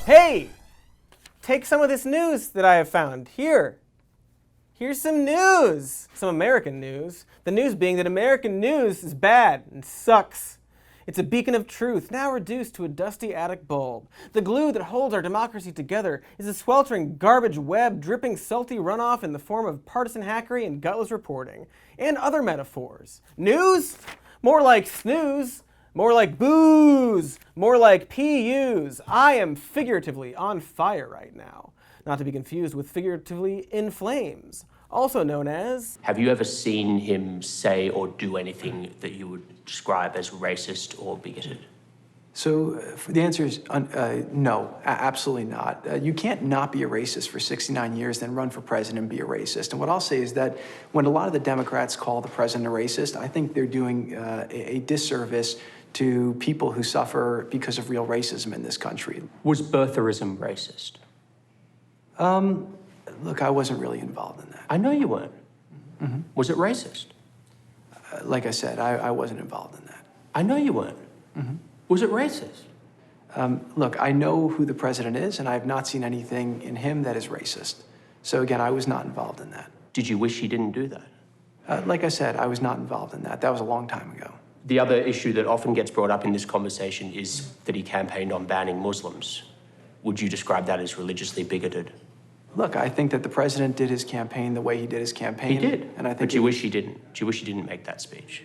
Hey, take some of this news that I have found. Here's some news. Some American news. The news being that American news is bad and sucks. It's a beacon of truth, now reduced to a dusty attic bulb. The glue that holds our democracy together is a sweltering garbage web dripping salty runoff in the form of partisan hackery and gutless reporting. And other metaphors. News? More like snooze. More like booze. More like PUs. I am figuratively on fire right now. Not to be confused with figuratively in flames. Also known as... Have you ever seen him say or do anything that you would describe as racist or bigoted? So the answer is no, absolutely not. You can't not be a racist for 69 years, then run for president and be a racist. And what I'll say is that when a lot of the Democrats call the president a racist, I think they're doing a disservice to people who suffer because of real racism in this country. Was birtherism racist? Look, I wasn't really involved in that. I know you weren't. Mm-hmm. Was it racist? Like I said, I wasn't involved in that. I know you weren't. Mm-hmm. Was it racist? Look, I know who the president is, and I have not seen anything in him that is racist. So again, I was not involved in that. Did you wish he didn't do that? Like I said, I was not involved in that. That was a long time ago. The other issue that often gets brought up in this conversation is that he campaigned on banning Muslims. Would you describe that as religiously bigoted? Look, I think that the president did his campaign the way he did his campaign. He did, and I think. But you wish he didn't. Do you wish he didn't make that speech?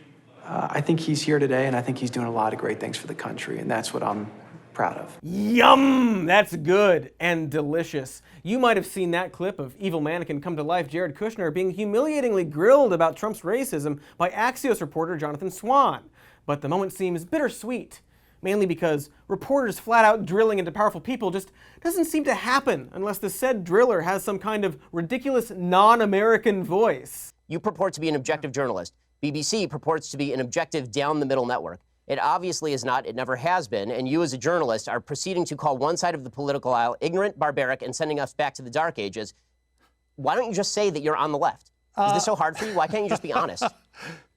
I think he's here today, and I think he's doing a lot of great things for the country, and that's what I'm proud of. Yum! That's good and delicious. You might have seen that clip of evil mannequin come to life Jared Kushner being humiliatingly grilled about Trump's racism by Axios reporter Jonathan Swan. But the moment seems bittersweet, mainly because reporters flat out drilling into powerful people just doesn't seem to happen unless the said driller has some kind of ridiculous non-American voice. You purport to be an objective journalist. BBC purports to be an objective down-the-middle network. It obviously is not, it never has been, and you as a journalist are proceeding to call one side of the political aisle ignorant, barbaric, and sending us back to the dark ages. Why don't you just say that you're on the left? Is this so hard for you? Why can't you just be honest?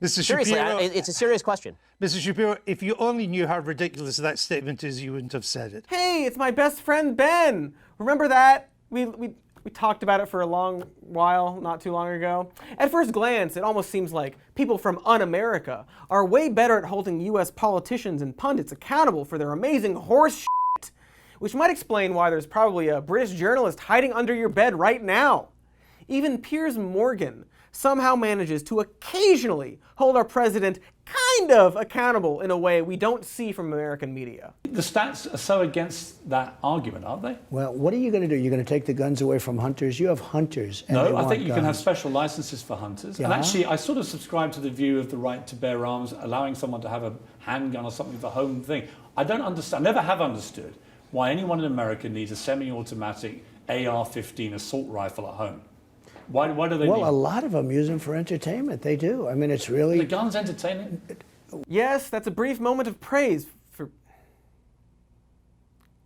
Mr. Seriously, Shapiro, it's a serious question. Mr. Shapiro, if you only knew how ridiculous that statement is, you wouldn't have said it. Hey, it's my best friend Ben. Remember that? We talked about it for a long while, not too long ago. At first glance, it almost seems like people from un-America are way better at holding US politicians and pundits accountable for their amazing horse shit, which might explain why there's probably a British journalist hiding under your bed right now. Even Piers Morgan somehow manages to occasionally hold our president kind of accountable in a way we don't see from American media. The stats are so against that argument, aren't they? Well, what are you going to do? You're going to take the guns away from hunters? You have hunters. And no, I think you can have special licenses for hunters. Yeah. And actually, I sort of subscribe to the view of the right to bear arms, allowing someone to have a handgun or something for home thing. I don't understand, never have understood, why anyone in America needs a semi-automatic AR-15 assault rifle at home. Why do they need? Well, a lot of them use them for entertainment. They do. I mean, it's really... The gun's entertaining? Yes, that's a brief moment of praise for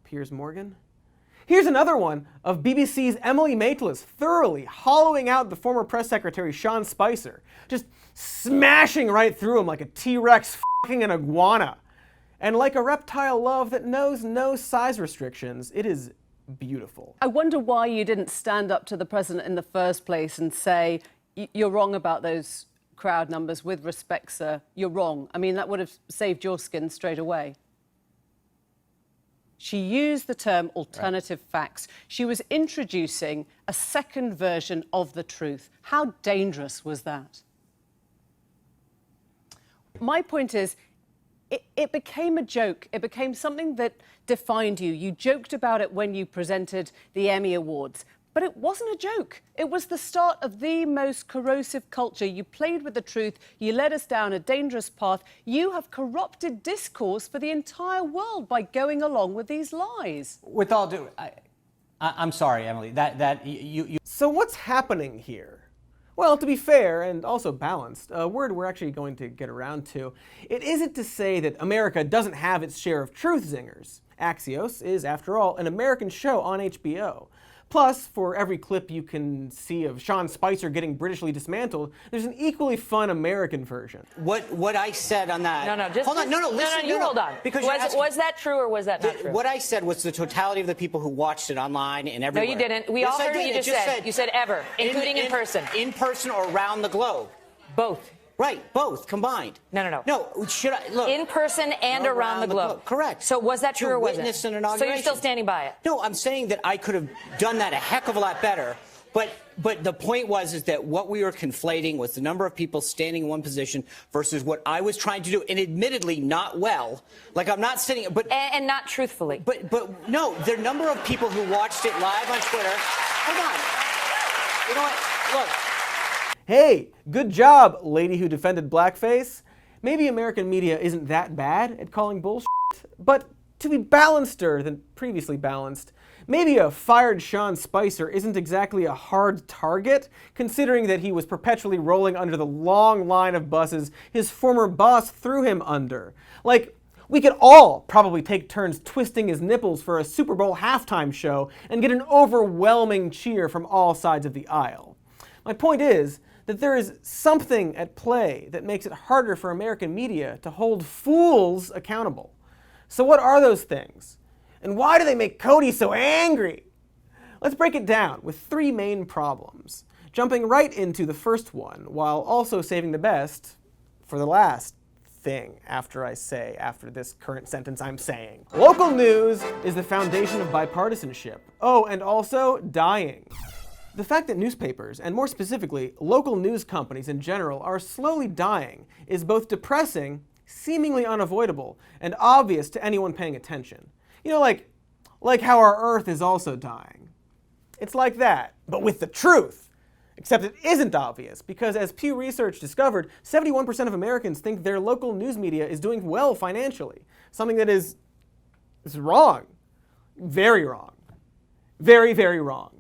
Piers Morgan. Here's another one of BBC's Emily Maitlis thoroughly hollowing out the former press secretary Sean Spicer, just smashing right through him like a T-Rex fucking an iguana. And like a reptile love that knows no size restrictions, it is beautiful. I wonder why you didn't stand up to the president in the first place and say, you're wrong about those crowd numbers. With respect, sir, you're wrong. I mean, that would have saved your skin straight away. She used the term alternative facts. She was introducing a second version of the truth. How dangerous was that? My point is, it became a joke. It became something that defined you. You joked about it when you presented the Emmy Awards. But it wasn't a joke. It was the start of the most corrosive culture. You played with the truth. You led us down a dangerous path. You have corrupted discourse for the entire world by going along with these lies. With all due, I'm sorry, Emily. You. So what's happening here? Well, to be fair and also balanced, a word we're actually going to get around to, it isn't to say that America doesn't have its share of truth zingers. Axios is, after all, an American show on HBO. Plus, for every clip you can see of Sean Spicer getting Britishly dismantled, there's an equally fun American version. What I said on that. Hold on. Listen. Hold on. Because was that true or was that not true? What I said was the totality of the people who watched it online and everywhere. No, you didn't. We all heard what you just said. You said ever, including in person. In person or around the globe. Both. Right, both combined. No. No, should I look? In person and around the globe. Correct. So was that true or wasn't? Witness an So inauguration. you're still standing by it? No, I'm saying that I could have done that a heck of a lot better. But the point is that what we were conflating was the number of people standing in one position versus what I was trying to do, and admittedly not well. Like I'm not sitting, but and not truthfully. But no, the number of people who watched it live on Twitter. Hold on. You know what? Look. Hey, good job, lady who defended blackface. Maybe American media isn't that bad at calling bullshit, but to be balancer than previously balanced, maybe a fired Sean Spicer isn't exactly a hard target, considering that he was perpetually rolling under the long line of buses his former boss threw him under. Like, we could all probably take turns twisting his nipples for a Super Bowl halftime show and get an overwhelming cheer from all sides of the aisle. My point is that there is something at play that makes it harder for American media to hold fools accountable. So what are those things? And why do they make Cody so angry? Let's break it down with three main problems, jumping right into the first one, while also saving the best for the last thing after this current sentence I'm saying. Local news is the foundation of bipartisanship. Oh, and also dying. The fact that newspapers, and more specifically, local news companies in general, are slowly dying is both depressing, seemingly unavoidable, and obvious to anyone paying attention. You know, like how our Earth is also dying. It's like that, but with the truth. Except it isn't obvious, because as Pew Research discovered, 71% of Americans think their local news media is doing well financially. Something that is wrong. Very wrong. Very, very wrong.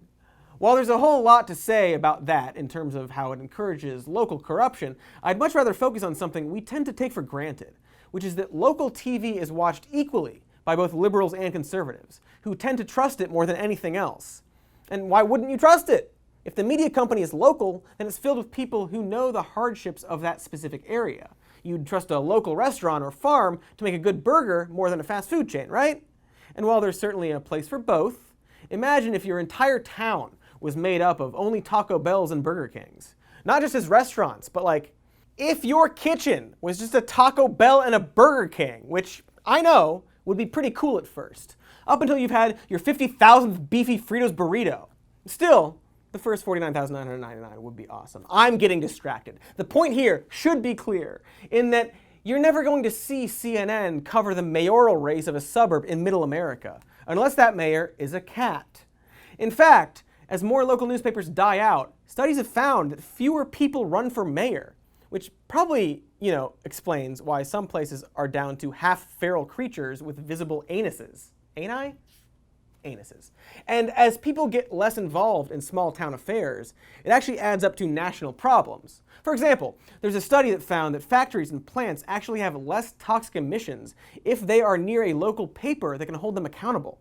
While there's a whole lot to say about that in terms of how it encourages local corruption, I'd much rather focus on something we tend to take for granted, which is that local TV is watched equally by both liberals and conservatives, who tend to trust it more than anything else. And why wouldn't you trust it? If the media company is local, then it's filled with people who know the hardships of that specific area. You'd trust a local restaurant or farm to make a good burger more than a fast food chain, right? And while there's certainly a place for both, imagine if your entire town was made up of only Taco Bells and Burger Kings. Not just as restaurants, but like, if your kitchen was just a Taco Bell and a Burger King, which I know would be pretty cool at first, up until you've had your 50,000th beefy Fritos burrito. Still, the first 49,999 would be awesome. I'm getting distracted. The point here should be clear, in that you're never going to see CNN cover the mayoral race of a suburb in middle America, unless that mayor is a cat. In fact, as more local newspapers die out, studies have found that fewer people run for mayor, which probably, explains why some places are down to half-feral creatures with visible anuses. Ani? Anuses. And as people get less involved in small-town affairs, it actually adds up to national problems. For example, there's a study that found that factories and plants actually have less toxic emissions if they are near a local paper that can hold them accountable.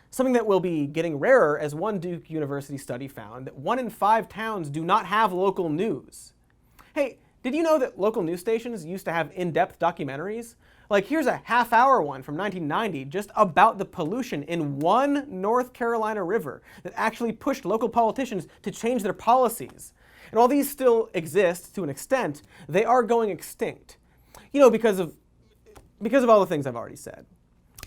Something that will be getting rarer, as one Duke University study found that 1 in 5 towns do not have local news. Hey, did you know that local news stations used to have in-depth documentaries? Like, here's a half-hour one from 1990 just about the pollution in one North Carolina river that actually pushed local politicians to change their policies. And while these still exist to an extent, they are going extinct. Because of all the things I've already said.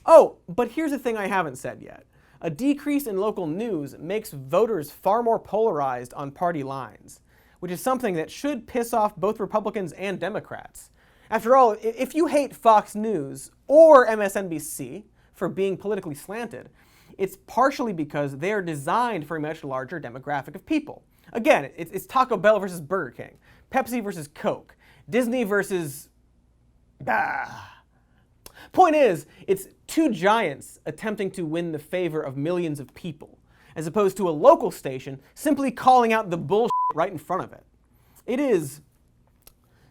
Oh, but here's the thing I haven't said yet. A decrease in local news makes voters far more polarized on party lines, which is something that should piss off both Republicans and Democrats. After all, if you hate Fox News or MSNBC for being politically slanted, it's partially because they are designed for a much larger demographic of people. Again, it's Taco Bell versus Burger King, Pepsi versus Coke, Disney versus... Point is, it's two giants attempting to win the favor of millions of people, as opposed to a local station simply calling out the bullshit right in front of it. It is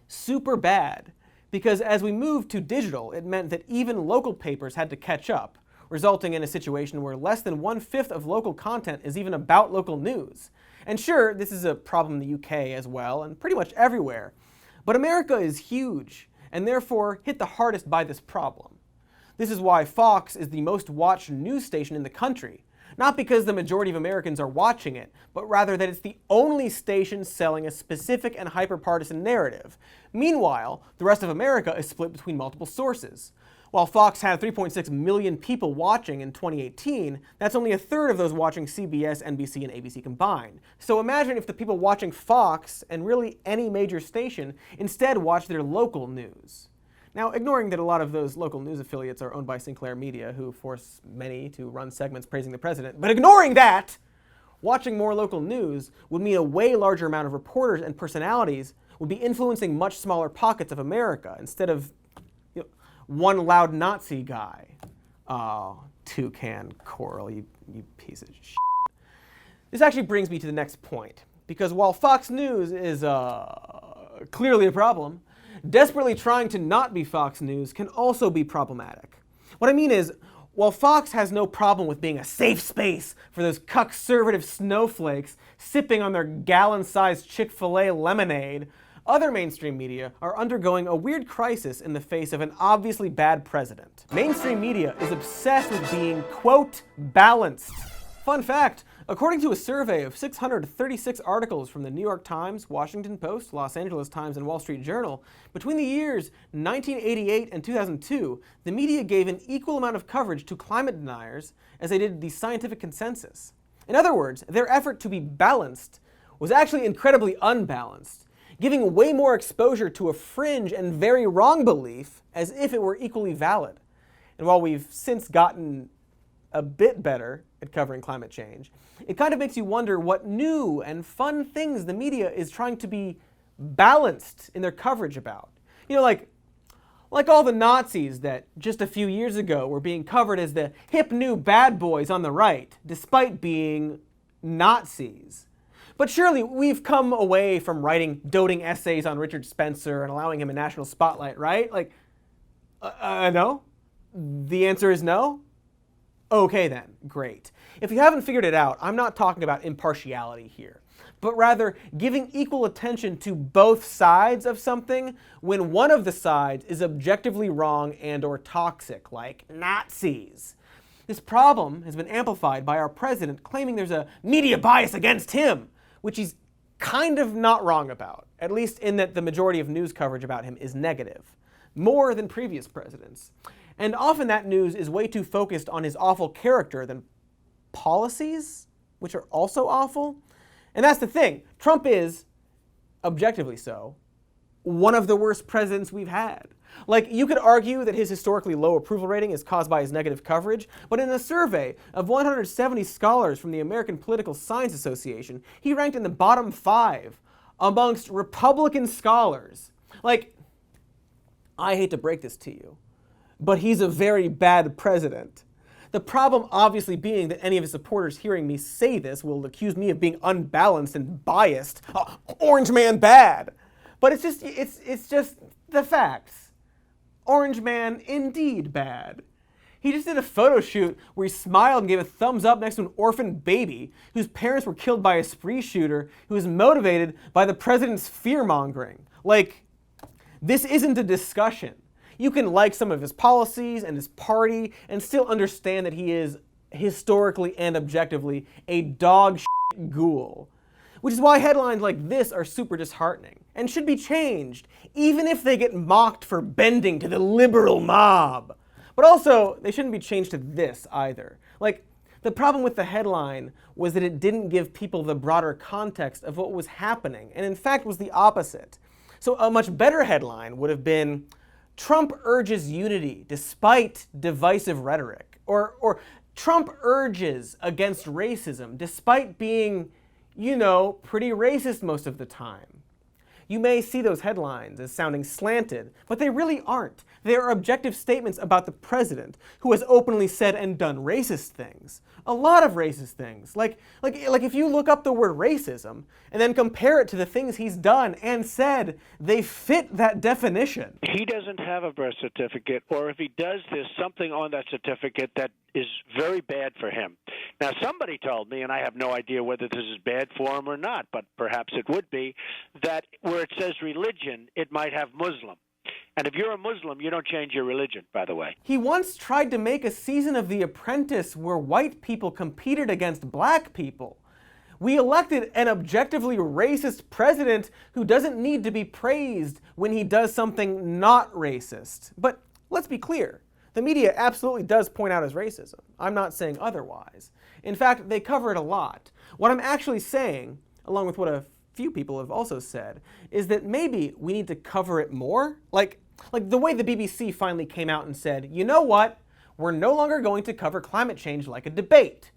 super bad, because as we moved to digital, it meant that even local papers had to catch up, resulting in a situation where less than 1/5 of local content is even about local news. And sure, this is a problem in the UK as well, and pretty much everywhere. But America is huge, and therefore hit the hardest by this problem. This is why Fox is the most watched news station in the country. Not because the majority of Americans are watching it, but rather that it's the only station selling a specific and hyper-partisan narrative. Meanwhile, the rest of America is split between multiple sources. While Fox had 3.6 million people watching in 2018, that's only a third of those watching CBS, NBC, and ABC combined. So imagine if the people watching Fox, and really any major station, instead watched their local news. Now, ignoring that a lot of those local news affiliates are owned by Sinclair Media, who force many to run segments praising the president, but ignoring that, watching more local news would mean a way larger amount of reporters and personalities would be influencing much smaller pockets of America, instead of one loud Nazi guy. Oh, toucan coral, you piece of shit. This actually brings me to the next point, because while Fox News is clearly a problem, desperately trying to not be Fox News can also be problematic. What I mean is, while Fox has no problem with being a safe space for those conservative snowflakes sipping on their gallon-sized Chick-fil-A lemonade, other mainstream media are undergoing a weird crisis in the face of an obviously bad president. Mainstream media is obsessed with being, quote, balanced. Fun fact, according to a survey of 636 articles from the New York Times, Washington Post, Los Angeles Times, and Wall Street Journal, between the years 1988 and 2002, the media gave an equal amount of coverage to climate deniers as they did the scientific consensus. In other words, their effort to be balanced was actually incredibly unbalanced, giving way more exposure to a fringe and very wrong belief as if it were equally valid. And while we've since gotten a bit better at covering climate change, it kind of makes you wonder what new and fun things the media is trying to be balanced in their coverage about. You know, like all the Nazis that just a few years ago were being covered as the hip new bad boys on the right, despite being Nazis. But surely we've come away from writing doting essays on Richard Spencer and allowing him a national spotlight, right? Like, no? The answer is no? Okay then, great. If you haven't figured it out, I'm not talking about impartiality here, but rather giving equal attention to both sides of something when one of the sides is objectively wrong and or toxic, like Nazis. This problem has been amplified by our president claiming there's a media bias against him, which he's kind of not wrong about, at least in that the majority of news coverage about him is negative, more than previous presidents. And often that news is way too focused on his awful character than policies, which are also awful. And that's the thing, Trump is, objectively so, one of the worst presidents we've had. Like, you could argue that his historically low approval rating is caused by his negative coverage, but in a survey of 170 scholars from the American Political Science Association, he ranked in the bottom 5 amongst Republican scholars. Like, I hate to break this to you, but he's a very bad president. The problem obviously being that any of his supporters hearing me say this will accuse me of being unbalanced and biased. Orange man bad. But it's just the facts. Orange man indeed bad. He just did a photo shoot where he smiled and gave a thumbs up next to an orphan baby whose parents were killed by a spree shooter who was motivated by the president's fear-mongering. Like, this isn't a discussion. You can like some of his policies and his party and still understand that he is historically and objectively a dog shit ghoul. Which is why headlines like this are super disheartening and should be changed, even if they get mocked for bending to the liberal mob. But also, they shouldn't be changed to this either. Like, the problem with the headline was that it didn't give people the broader context of what was happening, and in fact was the opposite. So a much better headline would have been, Trump urges unity despite divisive rhetoric, or Trump urges against racism despite being, you know, pretty racist most of the time. You may see those headlines as sounding slanted, but they really aren't. They are objective statements about the president, who has openly said and done racist things. A lot of racist things. Like if you look up the word racism and then compare it to the things he's done and said, they fit that definition. He doesn't have a birth certificate, or if he does, there's something on that certificate that is very bad for him. Now, somebody told me, and I have no idea whether this is bad for him or not, but perhaps it would be, that where it says religion, it might have Muslim. And if you're a Muslim, you don't change your religion, by the way. He once tried to make a season of The Apprentice where white people competed against black people. We elected an objectively racist president who doesn't need to be praised when he does something not racist. But let's be clear. The media absolutely does point out his racism. I'm not saying otherwise. In fact, they cover it a lot. What I'm actually saying, along with what a few people have also said, is that maybe we need to cover it more. Like the way the BBC finally came out and said, you know what? We're no longer going to cover climate change like a debate.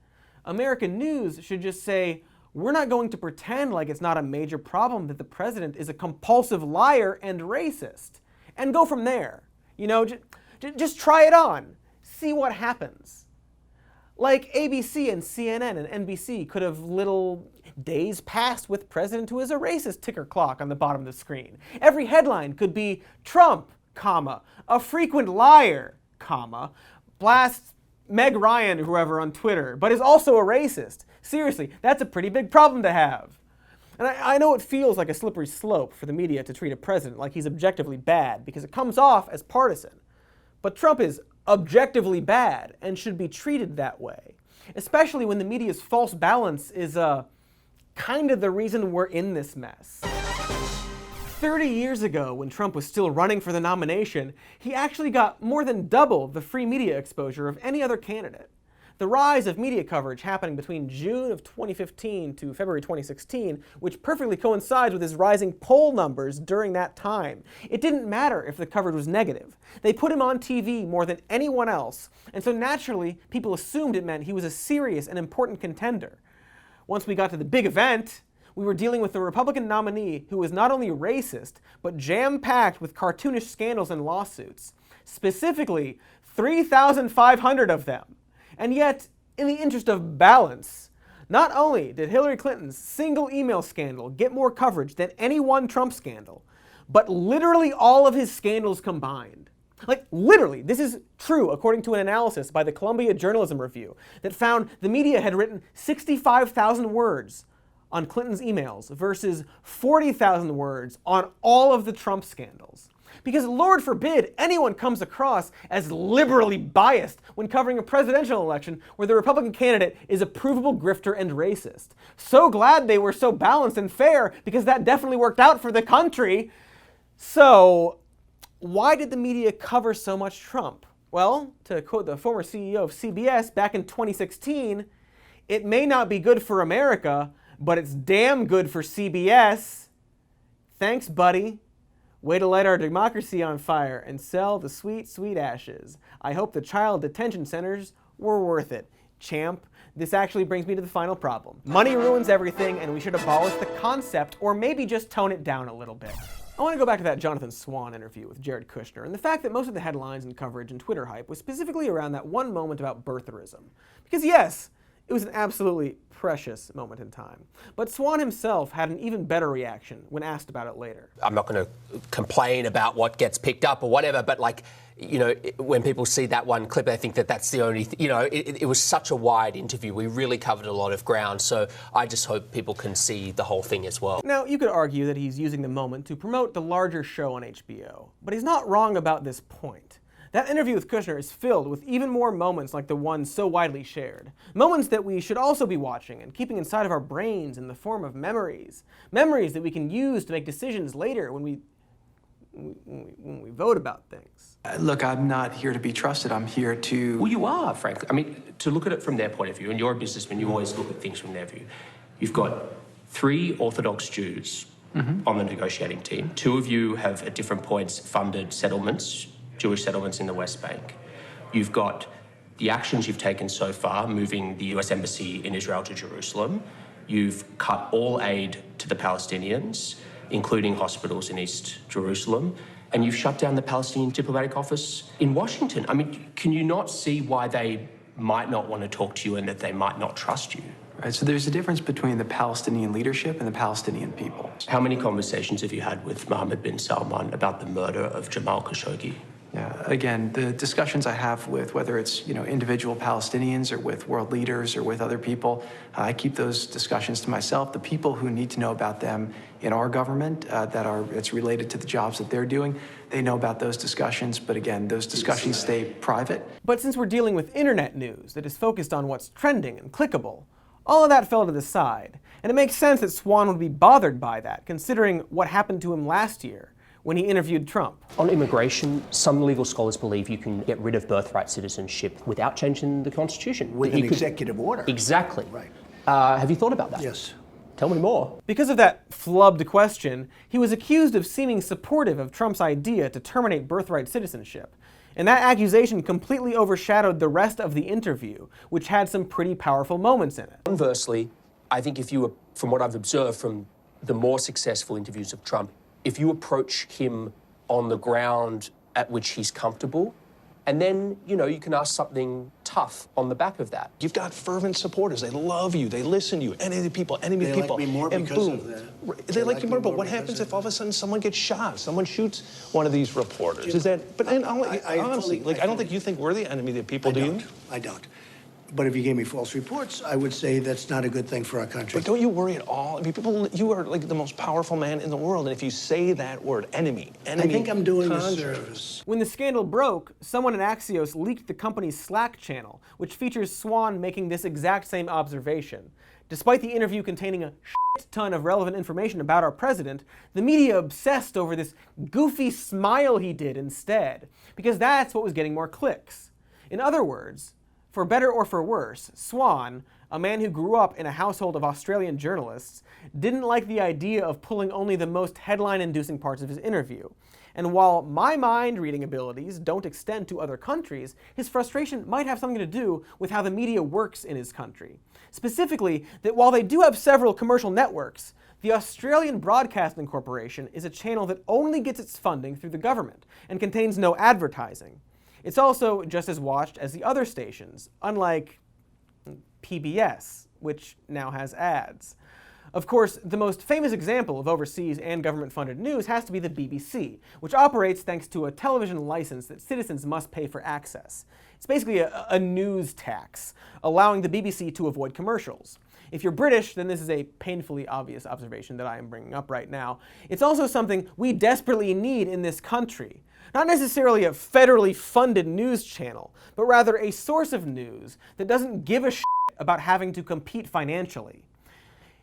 American news should just say, we're not going to pretend like it's not a major problem that the president is a compulsive liar and racist. And go from there. You know, just try it on. See what happens. Like ABC and CNN and NBC could have little days passed with president who is a racist ticker clock on the bottom of the screen. Every headline could be Trump, comma, a frequent liar, comma, blasts Meg Ryan or whoever on Twitter, but is also a racist. Seriously, that's a pretty big problem to have. And I know it feels like a slippery slope for the media to treat a president like he's objectively bad because it comes off as partisan. But Trump is objectively bad and should be treated that way, especially when the media's false balance is kind of the reason we're in this mess. 30 years ago, when Trump was still running for the nomination, he actually got more than double the free media exposure of any other candidate. The rise of media coverage happening between June of 2015 to February 2016, which perfectly coincides with his rising poll numbers during that time. It didn't matter if the coverage was negative. They put him on TV more than anyone else, and so naturally, people assumed it meant he was a serious and important contender. Once we got to the big event, we were dealing with a Republican nominee who was not only racist, but jam-packed with cartoonish scandals and lawsuits. Specifically, 3,500 of them. And yet, in the interest of balance, not only did Hillary Clinton's single email scandal get more coverage than any one Trump scandal, but literally all of his scandals combined. Like, literally, this is true according to an analysis by the Columbia Journalism Review that found the media had written 65,000 words on Clinton's emails versus 40,000 words on all of the Trump scandals. Because Lord forbid anyone comes across as liberally biased when covering a presidential election where the Republican candidate is a provable grifter and racist. So glad they were so balanced and fair because that definitely worked out for the country. So, why did the media cover so much Trump? Well, to quote the former CEO of CBS back in 2016, it may not be good for America, but it's damn good for CBS. Thanks, buddy. Way to light our democracy on fire and sell the sweet, sweet ashes. I hope the child detention centers were worth it. Champ, this actually brings me to the final problem. Money ruins everything, and we should abolish the concept, or maybe just tone it down a little bit. I want to go back to that Jonathan Swan interview with Jared Kushner, and the fact that most of the headlines and coverage and Twitter hype was specifically around that one moment about birtherism. Because yes, it was an absolutely precious moment in time. But Swan himself had an even better reaction when asked about it later. I'm not going to complain about what gets picked up or whatever, but like, you know, when people see that one clip, they think that that's the only, you know, it was such a wide interview. We really covered a lot of ground. So I just hope people can see the whole thing as well. Now, you could argue that he's using the moment to promote the larger show on HBO, but he's not wrong about this point. That interview with Kushner is filled with even more moments like the one so widely shared. Moments that we should also be watching and keeping inside of our brains in the form of memories. Memories that we can use to make decisions later when we vote about things. Look, I'm not here to be trusted. I'm here to... Well, you are, frankly. I mean, to look at it from their point of view, and you're a businessman, you always look at things from their view. You've got 3 Orthodox Jews on the negotiating team. 2 of you have, at different points, funded settlements, Jewish settlements in the West Bank. You've got the actions you've taken so far, moving the US Embassy in Israel to Jerusalem. You've cut all aid to the Palestinians. including hospitals in East Jerusalem, and you've shut down the Palestinian diplomatic office in Washington. I mean, can you not see why they might not want to talk to you and that they might not trust you? Right, so there's a difference between the Palestinian leadership and the Palestinian people. How many conversations have you had with Mohammed bin Salman about the murder of Jamal Khashoggi? Yeah, again, the discussions I have with whether it's individual Palestinians or with world leaders or with other people, I keep those discussions to myself. The people who need to know about them in our government it's related to the jobs that they're doing, they know about those discussions. But again, those discussions stay private. But since we're dealing with internet news that is focused on what's trending and clickable, all of that fell to the side. And it makes sense that Swan would be bothered by that, considering what happened to him last year when he interviewed Trump. On immigration, some legal scholars believe you can get rid of birthright citizenship without changing the Constitution. With an executive order. Exactly. Right. Have you thought about that? Yes. Tell me more. Because of that flubbed question, he was accused of seeming supportive of Trump's idea to terminate birthright citizenship. And that accusation completely overshadowed the rest of the interview, which had some pretty powerful moments in it. Conversely, I think if you were, from what I've observed from the more successful interviews of Trump, if you approach him on the ground at which he's comfortable, and then, you can ask something tough on the back of that. You've got fervent supporters. They love you. They listen to you. Enemy people. They like me more and because boom. of that. They like you more, but what happens if all of a sudden someone gets shot? Someone shoots one of these reporters? Is that, but honestly, I don't think you think we're the enemy of the people, do you? I don't. But if you gave me false reports, I would say that's not a good thing for our country. But don't you worry at all? I mean, you are like the most powerful man in the world, and if you say that word, enemy, I think I'm doing a service. When the scandal broke, someone at Axios leaked the company's Slack channel, which features Swan making this exact same observation. Despite the interview containing a ton of relevant information about our president, the media obsessed over this goofy smile he did instead, because that's what was getting more clicks. In other words, for better or for worse, Swan, a man who grew up in a household of Australian journalists, didn't like the idea of pulling only the most headline-inducing parts of his interview. And while my mind-reading abilities don't extend to other countries, his frustration might have something to do with how the media works in his country. Specifically, that while they do have several commercial networks, the Australian Broadcasting Corporation is a channel that only gets its funding through the government and contains no advertising. It's also just as watched as the other stations, unlike PBS, which now has ads. Of course, the most famous example of overseas and government-funded news has to be the BBC, which operates thanks to a television license that citizens must pay for access. It's basically a news tax, allowing the BBC to avoid commercials. If you're British, then this is a painfully obvious observation that I am bringing up right now. It's also something we desperately need in this country. Not necessarily a federally funded news channel, but rather a source of news that doesn't give a shit about having to compete financially.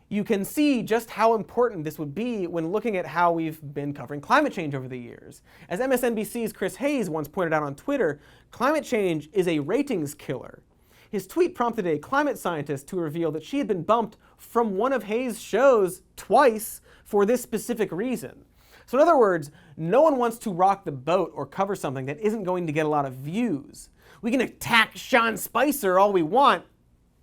You can see just how important this would be when looking at how we've been covering climate change over the years. As MSNBC's Chris Hayes once pointed out on Twitter, climate change is a ratings killer. His tweet prompted a climate scientist to reveal that she had been bumped from one of Hayes' shows twice for this specific reason. So in other words, no one wants to rock the boat or cover something that isn't going to get a lot of views. We can attack Sean Spicer all we want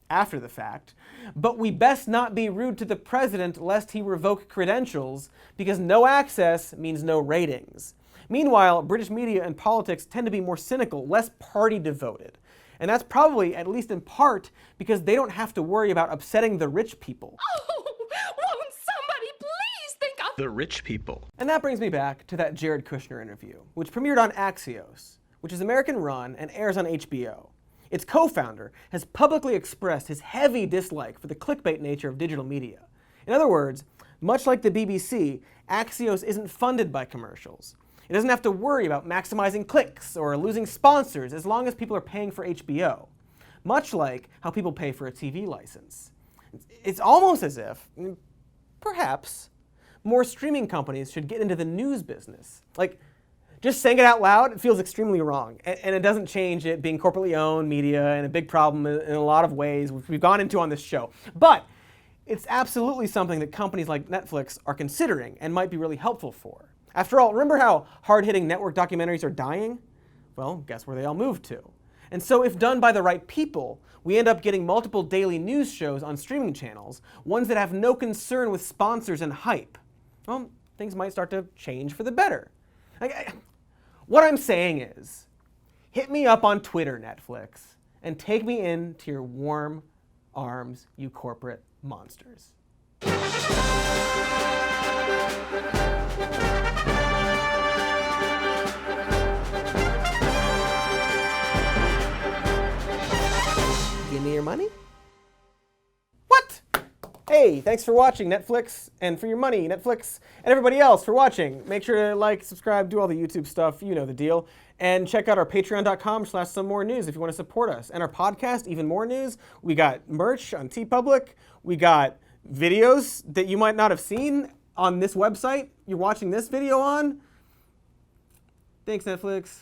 after the fact, but we best not be rude to the president lest he revoke credentials, because no access means no ratings. Meanwhile, British media and politics tend to be more cynical, less party devoted. And that's probably, at least in part, because they don't have to worry about upsetting the rich people. Oh, won't somebody please think of The rich people. And that brings me back to that Jared Kushner interview, which premiered on Axios, which is American-run and airs on HBO. Its co-founder has publicly expressed his heavy dislike for the clickbait nature of digital media. In other words, much like the BBC, Axios isn't funded by commercials. It doesn't have to worry about maximizing clicks or losing sponsors as long as people are paying for HBO. Much like how people pay for a TV license. It's almost as if, perhaps, more streaming companies should get into the news business. Like, just saying it out loud, it feels extremely wrong. And it doesn't change it being corporately owned media and a big problem in a lot of ways, which we've gone into on this show. But it's absolutely something that companies like Netflix are considering and might be really helpful for. After all, remember how hard-hitting network documentaries are dying? Well, guess where they all moved to. And so if done by the right people, we end up getting multiple daily news shows on streaming channels, ones that have no concern with sponsors and hype. Well, things might start to change for the better. What I'm saying is, hit me up on Twitter, Netflix, and take me into your warm arms, you corporate monsters. Give me your money? What? Hey, thanks for watching, Netflix, and for your money, Netflix, and everybody else for watching. Make sure to like, subscribe, do all the YouTube stuff, you know the deal. And check out our patreon.com/somemore news if you want to support us. And our podcast, Even More News. We got merch on TeePublic. We got videos that you might not have seen on this website you're watching this video on. Thanks, Netflix.